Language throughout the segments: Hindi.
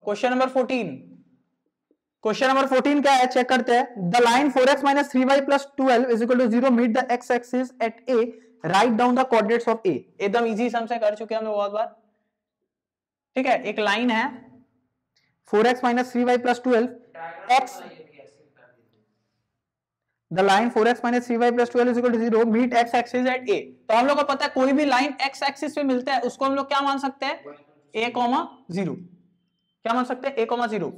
क्वेश्चन नंबर 14, क्वेश्चन नंबर 14 क्या है चेक करते हैं। The line 4x minus 3y plus 12 is equal to 0 meet the x axis at a, write down the coordinates of a। एकदम इजी सम से कर चुके हैं हम लोग बहुत बार, ठीक है। एक लाइन है 4x minus 3y plus 12 x, the line 4x minus 3y plus 12 is equal to 0 meet x axis at a। तो हम लोग को पता है कोई भी लाइन x एक्सिस पे मिलता है उसको हम लोग क्या मान सकते हैं, a, 0। क्या मान सकते हैं, a, 0।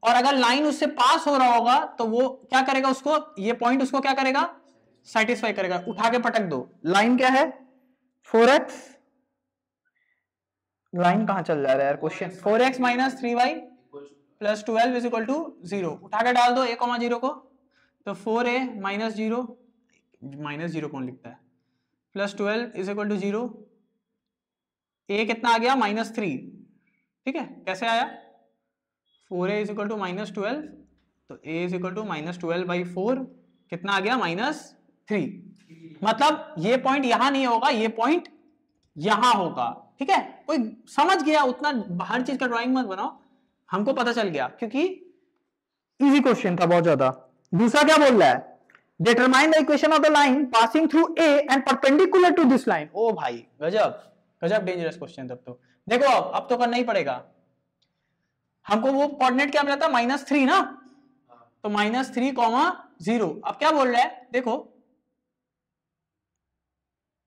और अगर लाइन उससे पास हो रहा होगा तो वो क्या करेगा, उसको ये पॉइंट उसको क्या करेगा, सेटिस्फाई करेगा। उठा के पटक दो, लाइन क्या है 4x, लाइन कहां चल जा रहा है यार question, 4x minus 3y plus 12 is equal to 0। उठा के डाल दो a, 0 को, तो 4a minus 0, माइनस 0 कौन लिखता है, plus 12 is equal to 0। a कितना आ गया, -3, ठीक है। कैसे आया, 4a इज इक्वल टू -12, तो a इज इक्वल टू -12/4 कितना आ गया, -3। मतलब ये पॉइंट यहां नहीं होगा, ये पॉइंट यहां होगा, ठीक है। कोई समझ गया, उतना हर चीज का ड्राइंग मत बनाओ, हमको पता चल गया क्योंकि इजी क्वेश्चन था बहुत ज्यादा। दूसरा क्या बोल रहा है, determine the equation of the line passing through A and perpendicular to this line. ओ भाई गजब गजब डेंजरस क्वेश्चन। तब तो देखो अब तो करना ही पड़ेगा हमको। वो कोऑर्डिनेट क्या मिला था, -3 ना, तो -3, 0। अब क्या बोल रहा है, देखो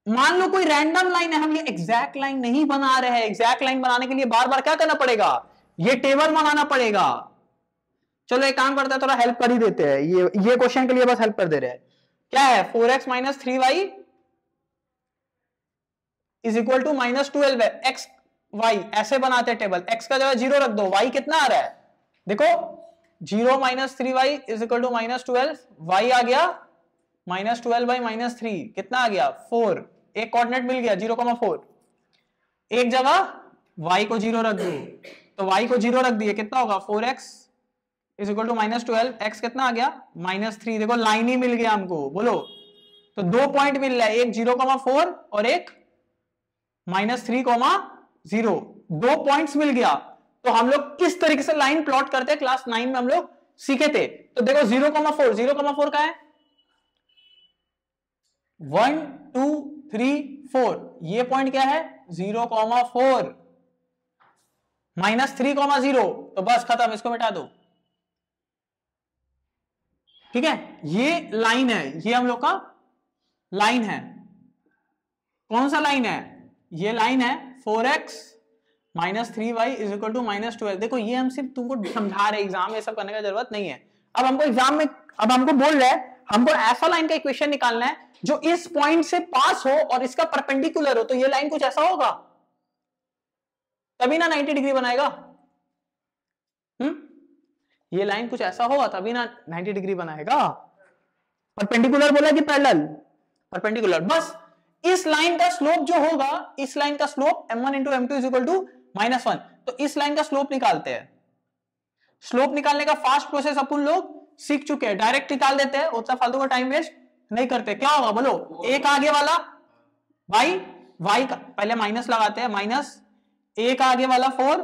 मान लो कोई रैंडम लाइन है, हम ये एग्जैक्ट लाइन नहीं बना रहे हैं। एग्जैक्ट लाइन बनाने के लिए बार बार क्या करना पड़ेगा, ये टेबल बनाना पड़ेगा। चलो एक काम करते हैं, थोड़ा हेल्प कर ही देते हैं, ये क्वेश्चन के लिए बस हेल्प कर दे रहे हैं। क्या है, 4x minus 3y is equal to -12 है। x y ऐसे बनाते हैं टेबल, x का जगह 0 रख दो, y कितना आ रहा है, देखो 0 minus 3y is equal to -12, y आ गया -12/-3 कितना आ गया, 4। एक कोऑर्डिनेट मिल गया 0,4। एक जगह y को 0 रख दो, तो y को 0 रख दिए, कितना होगा, 4x is equal to -12, x कितना आ गया, -3। देखो लाइन ही मिल गया हमको, बोलो। तो 2 पॉइंट मिल रहा है, एक 0,4 और एक -3,0। 2 पॉइंट्स मिल गया। तो हम लोग किस तरीके से लाइन प्लॉट करते हैं, क्लास 9 में हम लोग सीखे थे। तो देखो 0,4 का है 1 2 3 4, ये पॉइंट क्या है 0,4, -3,0, तो बस खत्म, इसको मिटा दो, ठीक है। ये लाइन है, ये हम लोग का लाइन है। कौन सा लाइन है, ये लाइन है 4x minus 3y is equal to -12। देखो ये हम सिर्फ तुमको समझा रहे, एग्जाम में सब करने का जरूरत नहीं है। अब हमको एग्जाम में, अब हमको बोल रहा है हमको ऐसा लाइन का इक्वेशन निकालना है जो इस पॉइंट से पास हो और इसका परपेंडिकुलर हो। तो ये लाइन कुछ ऐसा होगा, तभी ना 90 डिग्री बनाएगा। ये लाइन कुछ ऐसा होगा तभी ना 90 डिग्री बनाएगा। परपेंडिकुलर बोला कि पैरेलल, परपेंडिकुलर। बस इस लाइन का स्लोप जो होगा, इस लाइन का slope m1 into m2 is equal to -1। तो इस लाइन का स्लोप निकालते हैं। स्लोप निकालने का फास्ट प्रोसेस अपन लोग सीख चुके हैं, डायरेक्ट निकाल देते हैं, उतना फालतू का टाइम वेस्ट नहीं करते। क्या होगा बोलो, एक आगे वाला y का पहले माइनस लगाते हैं, माइनस एक आगे वाला 4,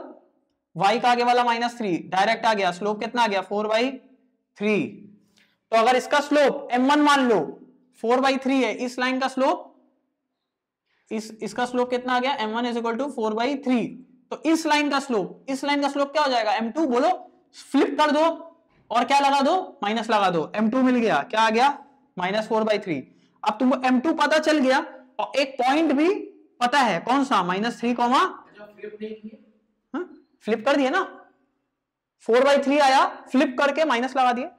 y का आगे वाला -3, डायरेक्ट आ गया। स्लोप कितना आ गया, 4/3। तो अगर इसका स्लोप m1 मान लो 4/3 है, इस लाइन का स्लोप, इसका स्लोप कितना आ गया, m1 इज इक्वल टू 4/3। तो इस लाइन का स्लोप, इस लाइन का स्लोप क्या हो जाएगा, m2। बोलो, फ्लिप कर दो और क्या लगा दो, माइनस लगा दो, m2 मिल गया, क्या आ गया, -4/3। अब तुमको m2 पता चल गया और एक पॉइंट भी पता है, कौन सा, -3, फ्लिप कर दिए ना, 4/3 आया, फ्लिप करके माइनस लगा दिए।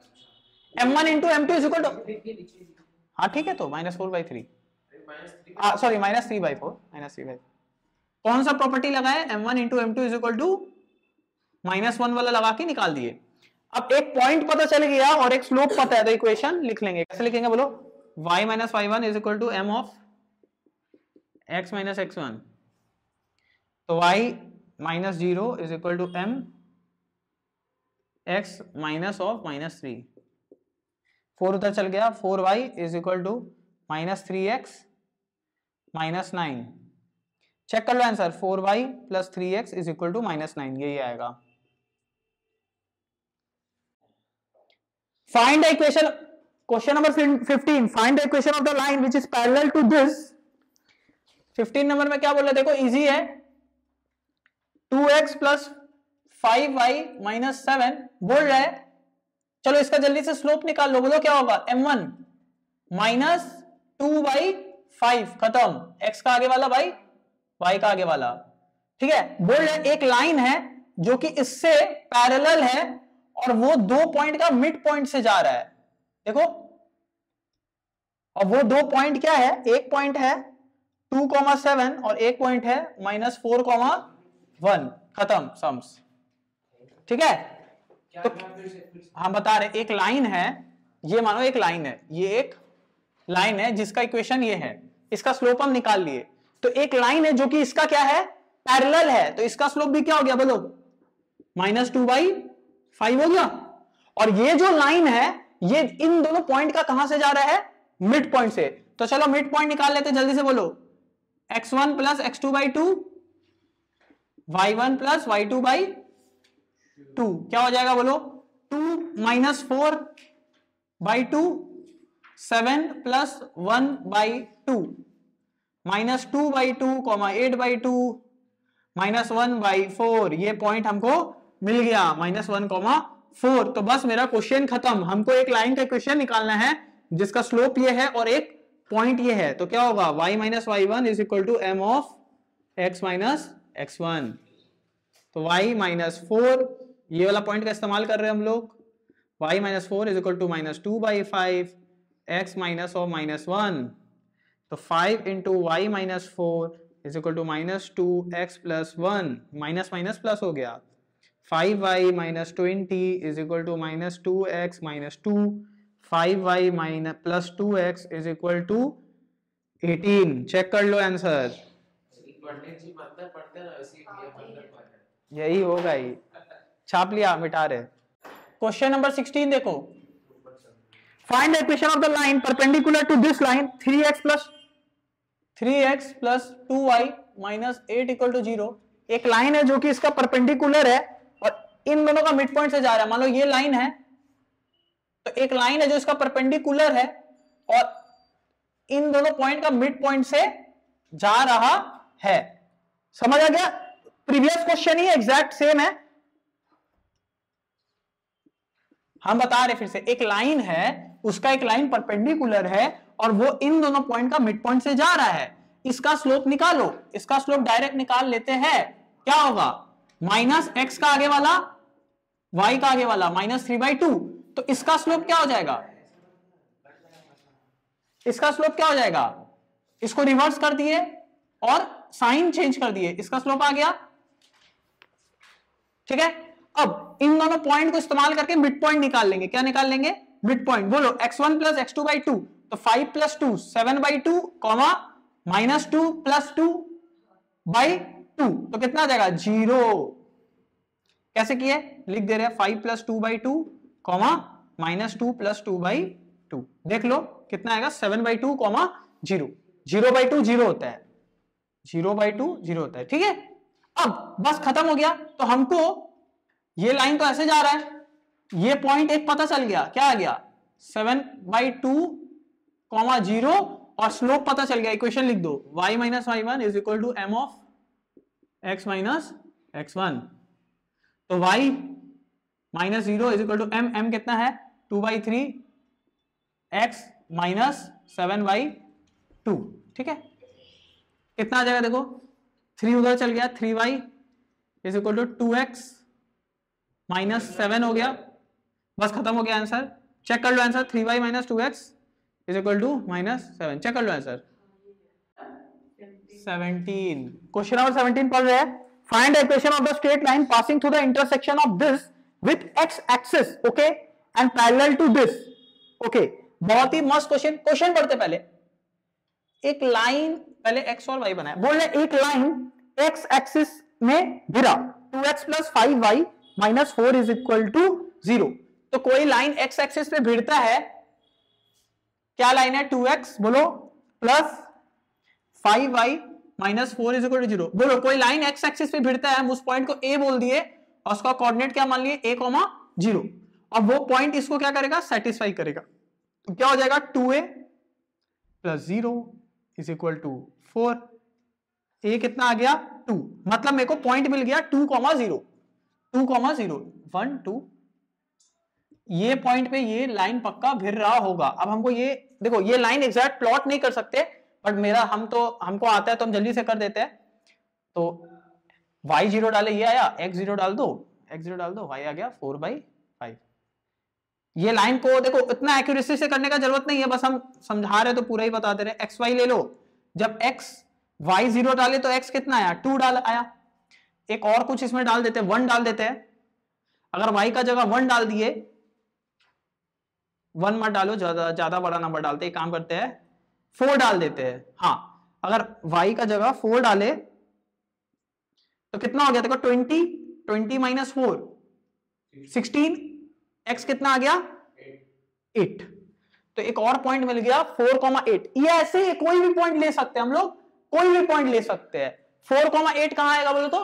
m1 into m2 is equal to, हाँ ठीक है, तो -4/3, सॉरी -3/4। कौन सा प्रॉपर्टी लगाए, m1 into m2 is equal to -1 वाला लगा के निकाल दिए। अब एक पॉइंट पता चल गया और एक स्लोप पता है, तो इक्वेशन लिख लेंगे। कैसे लिखेंगे बोलो, y - y1 is equal to m of x - x1। तो y -0 is equal to m x minus of -3। 4 उधर चल गया, 4y is equal to -3x -9। Check कर लो answer, 4y + 3x is equal to -9, यही आएगा। Find the equation, question number 15, find the equation of the line which is parallel to this. 15 नंबर में क्या बोल रहे, देखो इजी है, 2x प्लस 5y माइनस 7 बोल रहा है। चलो इसका जल्दी से स्लोप निकाल लो, बोलो क्या होगा, m1 माइनस 2/5, खत्म, x का आगे वाला बाई y का आगे वाला, ठीक है। बोल रहे हैं एक लाइन है जो कि इससे पैरेलल है और वो 2 पॉइंट का मिड पॉइंट से जा रहा है, देखो, और वो 2 पॉइंट क्या है, एक पॉइंट है 2,7 और एक पॉइंट है -4,1, खत्म सम्स, ठीक है। तो हम बता रहे एक लाइन है, ये मानो एक लाइन है, ये एक लाइन है जिसका इक्वेशन ये है, इसका स्लोप हम निकाल लिए। तो एक लाइन है जो कि इसका क्या है, पैरेलल है, तो इसका स्लोप भी क्या हो गया, बोलो -2/5 हो गया। और ये जो लाइन है ये इन दोनों पॉइंट का कहां से जा रहा है, मिड पॉइंट से। तो चलो मिड पॉइंट निकाल लेते जल्दी से, बोलो x1 plus x2/2, y1 plus y2/2, क्या हो जाएगा, बोलो 2 माइनस 4/2, 7 प्लस 1/2, माइनस 2/2, 8/2, -1/4, ये पॉइंट हमको मिल गया, -1,4। तो बस मेरा क्वेश्चन खत्म। हमको एक लाइन का क्वेश्चन निकालना है जिसका स्लोप ये है और एक पॉइंट ये है, तो क्या होगा, y minus y1 is equal to m of x minus x1। तो y माइनस 4, ये वाला पॉइंट का इस्तेमाल कर रहे हैं हम लोग, y minus 4 is equal to -2/5, x minus और -1, तो 5 into Y minus 4 is equal to -2x plus 1, minus minus plus हो गया, 5y minus 20 is equal to -2x minus 2, 5y minus plus 2x is equal to 18। Check कर लो आंसर, यही होगा ही, छाप लिया, मिटा रहे। क्वेश्चन नंबर 16 देखो, find the equation of the line perpendicular to this line 3x plus 2y minus 8 equal to 0। एक लाइन है जो कि इसका परपेंडिकुलर है और इन दोनों का मिड पॉइंट से जा रहा है। मान लो ये लाइन है, तो एक लाइन है जो इसका परपेंडिकुलर है और इन दोनों पॉइंट का मिड पॉइंट से जा रहा है। समझ आ गया, प्रीवियस क्वेश्चन ही एग्जैक्ट सेम है। हम बता रहे फिर से, एक लाइन है, उसका एक लाइन परपेंडिकुलर है और वो इन दोनों पॉइंट का मिड पॉइंट से जा रहा है। इसका स्लोप निकालो, इसका स्लोप डायरेक्ट निकाल लेते हैं, क्या होगा, माइनस x का आगे वाला y का आगे वाला -3/2। तो इसका स्लोप क्या हो जाएगा, इसका स्लोप क्या हो जाएगा, इसको रिवर्स कर दिए और साइन चेंज कर दिए, इसका स्लोप आ गया, ठीक है। अब इन दोनों पॉइंट को इस्तेमाल करके मिड पॉइंट निकाल लेंगे। क्या निकाल लेंगे, मिड पॉइंट। बोलो x1 प्लस x2/2, तो 5 प्लस 2 7/2, -2 प्लस 2/2, तो कितना आ जाएगा, 0। कैसे किए, लिख दे रहे हैं, 5 प्लस 2/2, -2 प्लस 2/2, देख लो कितना आएगा, 7/2, 0। 0/2 0 होता है, 0/2 0 होता है, ठीक है। अब बस खत्म हो गया। तो हमको ये लाइन तो ऐसे जा रहा है, ये पॉइंट एक पता चल गया, क्या आ गया, 7/2, 0 और स्लोप पता चल गया। इक्वेशन लिख दो, y minus y1 is equal to m of x minus x1। तो y minus 0 is equal to m कितना है, 2/3, x माइनस 7/2, ठीक है। कितना आ जाएगा, देखो 3 उधर चल गया, 3y is equal to 2x minus 7 हो गया, बस खत्म हो गया आंसर। चेक कर लो answer, 3y minus 2x is equal to -7। Check कर लो आंसर 17। क्वेश्चन नंबर 17 पढ़ रहे हैं, find the equation of the straight line passing through the intersection of this with x axis, okay, and parallel to this, okay. बहुत ही मस्त क्वेश्चन। क्वेश्चन पढ़ते पहले, एक लाइन, पहले x और y बनाया, बोल रहे एक लाइन x एक्सिस में गिरा, 2x plus 5y minus 4 is equal to 0। तो कोई लाइन x एक्सिस पे भिड़ता है, क्या लाइन है, 2x बोलो plus 5y minus 4 is equal to 0। बोलो कोई लाइन x एक्सिस पे भिड़ता है, हम उस पॉइंट को a बोल दिए और उसका कोऑर्डिनेट क्या मान लिए, a, 0। अब वो पॉइंट इसको क्या करेगा, सेटिस्फाई करेगा। तो क्या हो जाएगा, 2a plus 0 is equal to 4। A कितना आ गया, 2। मतलब मेरे को पॉइंट मिल गया 2,0 2,0 1 2। ये पॉइंट पे ये लाइन पक्का भिर रहा होगा। अब हमको ये देखो, ये लाइन एग्जैक्ट प्लॉट नहीं कर सकते, बट हमको आता है तो हम जल्दी से कर देते हैं। तो y0 डाले, ये आया, x0 डाल दो, y आ गया 4/5। ये लाइन को देखो इतना एक्यूरेसी से करने का जरूरत नहीं है, बस हम समझा रहे तो पूरा ही बता दे रहे। xy ले लो, जब y0 डाले तो x कितना आया, 2 डाल आया। एक और कुछ इसमें डाल देते हैं, 1 डाल देते हैं। अगर y का जगह 1 डाल दिए, 1 मत डालो, ज्यादा बड़ा नंबर डालते, एक काम करते हैं 4 डाल देते हैं। हाँ, अगर y का जगह 4 डाले तो कितना हो गया, देखो 20 माइनस 4 16, x कितना आ गया 8। तो एक और पॉइंट मिल गया 4,8। ये ऐसे ही कोई भी पॉइंट ले सकते हैं हम लोग, कोई भी पॉइंट ले सकते हैं। 4,8 कहां आएगा बोलो तो,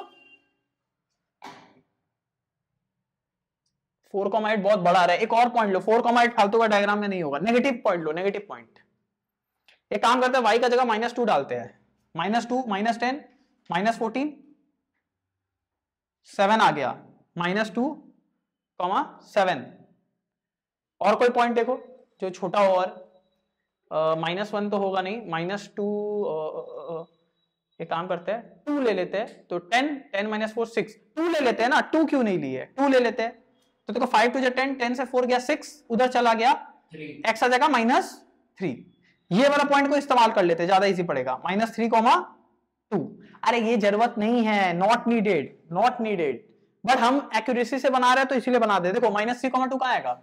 4,8 बहुत बड़ा रहा है। एक और पॉइंट लो, 4,8 फालतू का डायग्राम में नहीं होगा, नेगेटिव पॉइंट लो, नेगेटिव पॉइंट। एक काम करते हैं, y का जगह -2 डालते हैं, -2 -10 -14 7 आ गया, -2, 7। और कोई पॉइंट देखो जो छोटा हो, और -1 तो होगा नहीं, -2। एक काम करते हैं 2 ले लेते हैं, तो 10 - 4 6, 2 ले लेते हैं ना, 2 क्यों नहीं लिए, 2 ले लेते हैं। तो देखो 5 2 10, 10 से 4 गया 6, उधर चला गया 3, x आ जाएगा -3। ये वाला पॉइंट को इस्तेमाल कर लेते हैं, ज्यादा इजी पड़ेगा, -3,2। अरे ये जरूरत नहीं है, नॉट नीडेड, बट हम एक्यूरेसी से बना रहे हैं तो इसीलिए बना दे। देखो -3,2 कहां आएगा,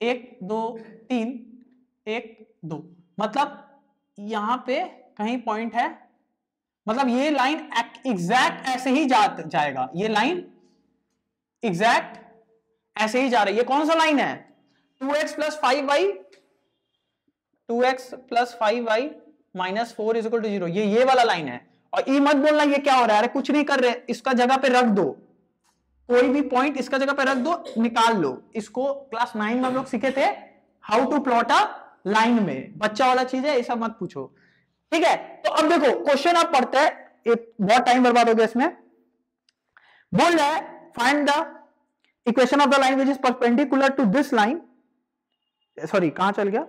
1 2 3 1 2, मतलब यहां पे कहीं पॉइंट है, मतलब ये लाइन एग्जैक्ट ऐसे ही जाएगा, ये लाइन एग्जैक्ट ऐसे ही जा रही है। ये कौन सा लाइन है, 2x प्लस 5y -4 = 0, ये वाला लाइन है। और ये मत बोलना ये क्या हो रहा है, अरे कुछ नहीं कर रहे, इसका जगह पे रख दो, कोई भी पॉइंट इसका जगह पे रख दो, निकाल लो। इसको क्लास 9 में हम लोग सीखे थे, how to plot a line में, बच्चा वाला चीज है, ऐसा मत पूछो, ठीक है। तो अब देखो क्वेश्चन आप पढ़ते हैं, बहुत टाइम बर्बाद हो गया इसमें। बोल रहा है find the equation of the line which is perpendicular to this line, sorry कहां चल गया,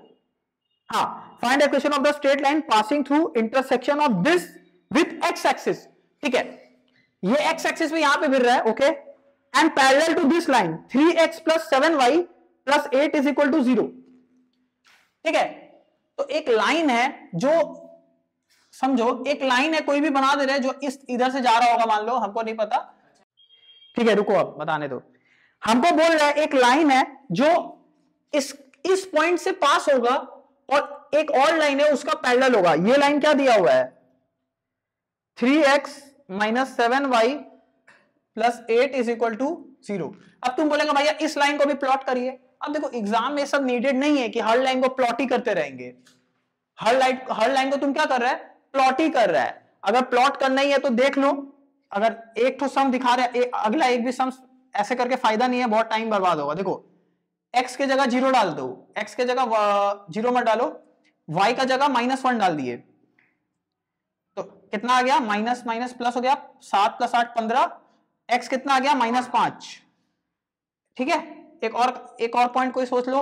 हाँ, find equation of the straight line passing through intersection of this with X axis, ठीक है। ये एक्स एक्सिस पे यहां पे गिर रहा है, okay, and parallel to this line 3x + 7y + 8 = 0, ठीक है। तो एक लाइन है, जो समझो एक लाइन है, कोई भी बना दे रहे हैं, जो इस इधर से जा रहा होगा, मान लो, हमको नहीं पता, ठीक है, रुको अब बताने दो। हमको बोल रहा है एक लाइन है जो इस पॉइंट से पास होगा, और एक और लाइन है उसका पैरेलल होगा। ये लाइन क्या दिया हुआ है, 3x - 7y + 8 = 0। अब तुम बोलेगा भैया इस लाइन को भी प्लॉट करिए। अब देखो एग्जाम में सब नीडेड नहीं है कि हर लाइन को प्लॉट ही करते रहेंगे। हर लाइन को तुम क्या कर रहा है, प्लॉट ही कर रहा है। अगर प्लॉट करना ही है तो देख लो, अगर एक तो सम दिखा रहा है, अगला एक भी सम, ऐसे करके फायदा नहीं है, बहुत टाइम बर्बाद होगा। देखो x के जगह 0 डाल दो, x के जगह 0 मत डालो, y का जगह -1 डाल दिए, तो कितना आ गया, माइनस प्लस हो गया, 7 + 8 15, x कितना आ गया -5, ठीक है। एक और पॉइंट कोई सोच लो,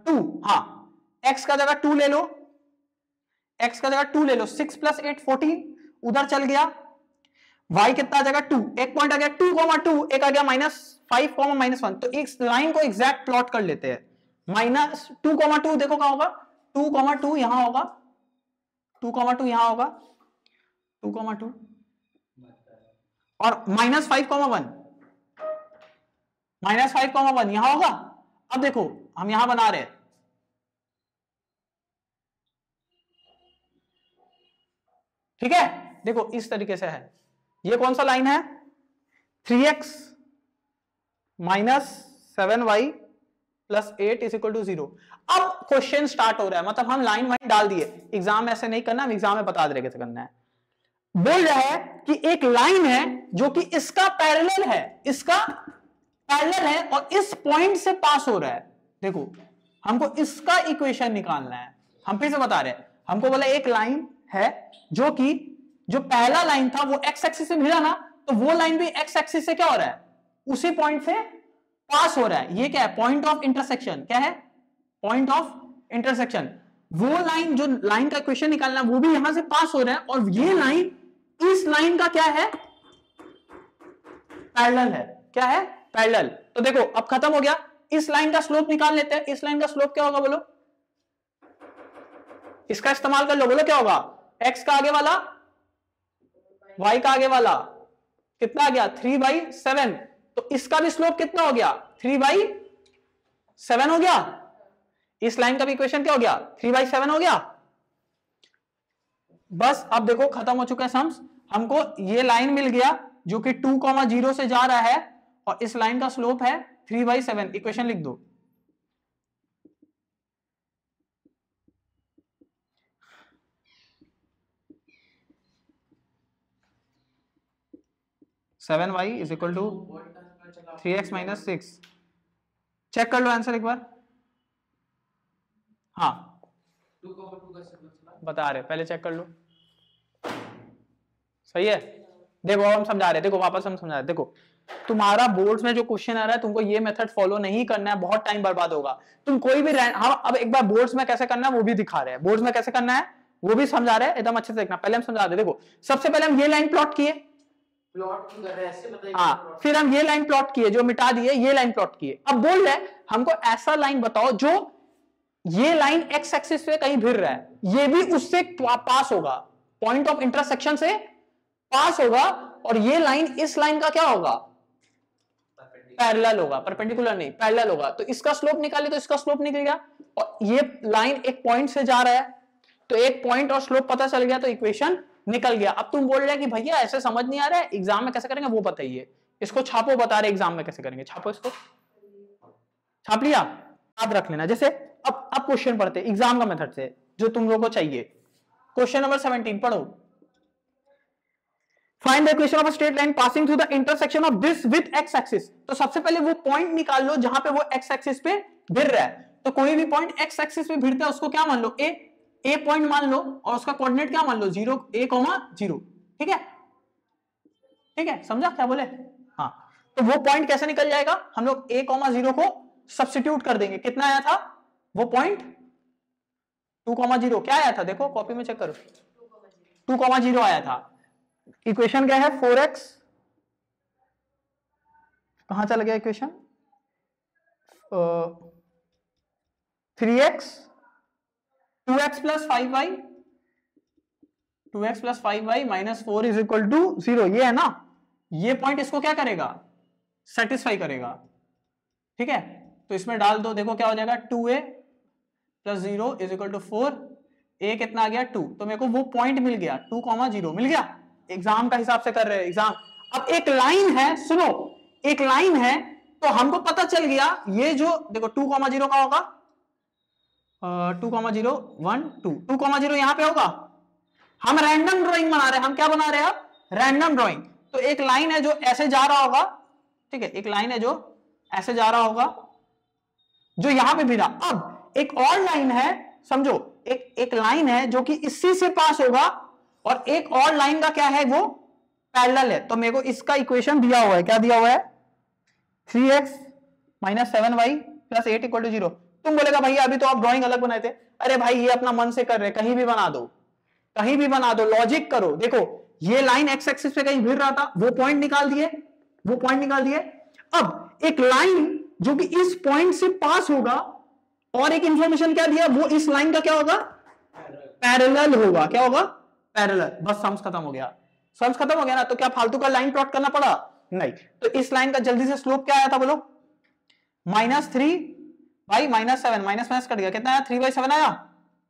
2, हाँ, x का जगह 2 ले लो, 6 + 8 14, उधर चल गया, y कितना आ जाएगा 2, एक पॉइंट आ गया 2,2, एक आ गया -5, -1। तो इस लाइन को एग्जैक्ट प्लॉट कर लेते हैं। -2,2 देखो कहां होगा, 2,2 यहां होगा, 2,2 यहां होगा, 2,2, और -5,1 यहां होगा। अब देखो हम यहां बना रहे हैं, ठीक है, देखो इस तरीके से है। ये कौन सा लाइन है, 3x - 7y + 8 = 0। अब क्वेश्चन स्टार्ट हो रहा है, मतलब हम लाइन वाइन डाल दिए। एग्जाम में ऐसे नहीं करना, हम एग्जाम में बता दे रहे कैसे करना है। बोल रहा है कि एक लाइन है जो कि इसका पैरेलल है, इसका पैरेलल है और इस पॉइंट से पास हो रहा है। देखो हमको इसका इक्वेशन निकालना है। हम फिर से बता रहे हैं, हमको बोला एक लाइन है जो कि जो पहला लाइन था वो एक्स एक्सिस से भिड़ा ना, तो वो लाइन भी एक्स एक्सिस से क्या हो रहा है, उसी पॉइंट से पास हो रहा है। ये क्या है, पॉइंट ऑफ इंटरसेक्शन। क्या है, पॉइंट ऑफ इंटरसेक्शन। वो लाइन जो लाइन का इक्वेशन निकालना वो भी यहां से पास हो रहा है और ये लाइन इस लाइन का क्या है, पैरेलल है। क्या है, पैरेलल। तो देखो अब खत्म हो गया। इस लाइन का स्लोप निकाल लेते हैं। इस लाइन का स्लोप क्या होगा बोलो, इसका इस्तेमाल कर लो, बोलो क्या होगा, x का आगे वाला y का आगे वाला कितना आ गया 3/7। तो इसका भी स्लोप कितना हो गया 3/7 हो गया। इस लाइन का भी इक्वेशन क्या हो गया 3/7 हो गया। बस अब देखो खत्म हो चुका है सम्स। हमको ये लाइन मिल गया जो कि 2,0 से जा रहा है और इस लाइन का स्लोप है 3/7। इक्वेशन लिख दो। Seven Y is equal to 3x - 6। Check कर लो आंसर एक बार। हाँ बता रहे, पहले चेक कर लो। सही है। देखो हम समझा रहे, देखो वापस हम समझा रहे। देखो तुम्हारा बोर्ड्स में जो क्वेश्चन आ रहा है तुमको ये मेथड फॉलो नहीं करना है, बहुत टाइम बर्बाद होगा। तुम कोई भी हम अब एक बार बोर्ड्स में कैसे करना है वो भी दिखा रहे हैं, बोर्ड्स में कैसे करना है वो भी समझा रहे हैं, एकदम अच्छे से देखना। पहले हम समझा दे। देखो सबसे पहले हम ये लाइन प्लॉट किए, प्लॉट कर रहे हैं ऐसे बताइए। हाँ, फिर हम ये लाइन प्लॉट किए जो मिटा दिए, ये लाइन प्लॉट किए। अब बोल रहे हमको ऐसा लाइन बताओ जो ये लाइन एक्स एक्सिस पे कहीं भिड़ रहा है, ये भी उससे पास होगा, पॉइंट ऑफ इंटरसेक्शन से पास होगा और ये लाइन इस लाइन का क्या होगा, पैरेलल होगा, परपेंडिकुलर नहीं पैरेलल होगा। तो इसका स्लोप निकाले तो इसका स्लोप निकल गया और ये लाइन एक पॉइंट से जा रहा है तो एक पॉइंट और स्लोप पता चल गया तो इक्वेशन निकल गया। अब तुम बोल रहे हैं कि भैया ऐसे समझ नहीं आ रहा है, एग्जाम में कैसे करेंगे वो बताइए। इसको छापो, बता रहे एग्जाम में कैसे करेंगे, छापो इसको। छाप लिया, याद रख लेना। जैसे अब क्वेश्चन पढ़ते एग्जाम का मेथड से जो तुम लोगों को चाहिए। क्वेश्चन नंबर 17 पढ़ो। Find the equation of a straight line passing through the intersection of this with x axis. तो सबसे पहले वो पॉइंट निकाल लो जहां पे वो एक्स एक्सिस पे भिड़ रहा है। तो कोई भी पॉइंट एक्स एक्सिस पे भिड़ता है उसको क्या मान लो, ए पॉइंट मान लो और उसका कोऑर्डिनेट क्या मान लो 0 a,0। ठीक है, ठीक है, समझा क्या बोले। हाँ, तो वो पॉइंट कैसे निकल जाएगा, हम लोग a,0 को सब्स्टिट्यूट कर देंगे। कितना आया था वो पॉइंट 2,0 क्या आया था, देखो कॉपी में चेक करो, 2,0 आया था। इक्वेशन क्या है 4x, कहां चल गया equation 3x 2x + 5y 2x + 5y - 4 = 0। ये है ना, ये पॉइंट इसको क्या करेगा, सेटिस्फाई करेगा। ठीक है, तो इसमें डाल दो, देखो क्या हो जाएगा 2a + 0 = 4। a कितना आ गया 2, तो मेरे को वो पॉइंट मिल गया 2,0 मिल गया। एग्जाम का हिसाब से कर रहे हैं एग्जाम। अब एक लाइन है, सुनो, एक लाइन है तो हमको पता चल गया ये जो देखो 2,0 का होगा 2,0 1 2 2,0 यहां पे होगा। हम रैंडम ड्राइंग बना रहे हैं, हम क्या बना रहे हैं अब, रैंडम ड्राइंग। तो एक लाइन है जो ऐसे जा रहा होगा, ठीक है, एक लाइन है जो ऐसे जा रहा होगा जो यहां पे भिड़ा। अब एक और लाइन है, समझो, एक लाइन है जो कि इसी से पास होगा और एक और लाइन का क्या है वो पैरेलल है। तो मेरे को इसका इक्वेशन दिया हुआ है, क्या दिया हुआ है 3x - 7y + 8 = 0। तुम बोलेगा भैया अभी तो आप ड्राइंग अलग बनाए थे। अरे भाई ये अपना मन से कर रहे, कहीं भी बना दो, कहीं भी बना दो, लॉजिक करो। देखो ये लाइन एक्स एक्सिस पे कहीं भिड़ रहा था, वो पॉइंट निकाल दिए, वो पॉइंट निकाल दिए। अब एक लाइन जो कि इस पॉइंट से पास होगा और एक इंफॉर्मेशन क्या दिया, वो इस लाइन का क्या होगा, पैरेलल होगा। क्या होगा, पैरेलल। बस सम्स खत्म हो गया, सम्स खत्म हो गया ना। तो क्या फालतू का लाइन प्लॉट करना पड़ा, नहीं। तो इस लाइन का जल्दी से स्लोप क्या आया था बोलो, -3 - 7, माइनस कट गया, कितना आया 3/7 आया।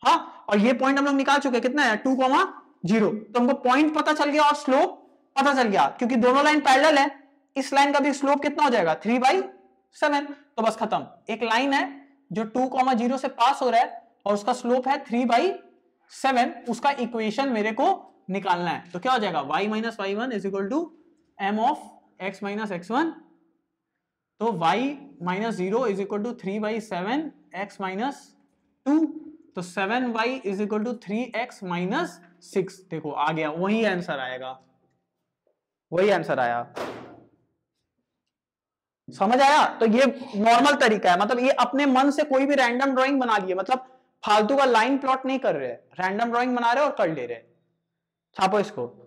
हाँ, और ये पॉइंट हम लोग निकाल चुके, कितना है 2,0। तो हमको पॉइंट पता चल गया और स्लोप पता चल गया, क्योंकि दोनों लाइन पैरेलल है। इस लाइन का भी स्लोप कितना हो जाएगा 3/7। तो बस खत्म। एक लाइन है जो 2,0 से पास हो रहा है और उसका स्लोप है 3/7, उसका इक्वेशन मेरे को निकालना है। तो क्या हो जाएगा y - y1 = m of x - x1 तो y minus 0 is equal to 3/7 x minus 2, तो 7y is equal to 3x minus 6। देखो आ गया, वही आंसर आएगा, वही आंसर आया। समझ आया? तो ये नॉर्मल तरीका है, मतलब ये अपने मन से कोई भी रैंडम ड्राइंग बना लिए, मतलब फालतू का लाइन प्लॉट नहीं कर रहे, रैंडम ड्राइंग बना रहे और कर ले रहे। छापो इसको।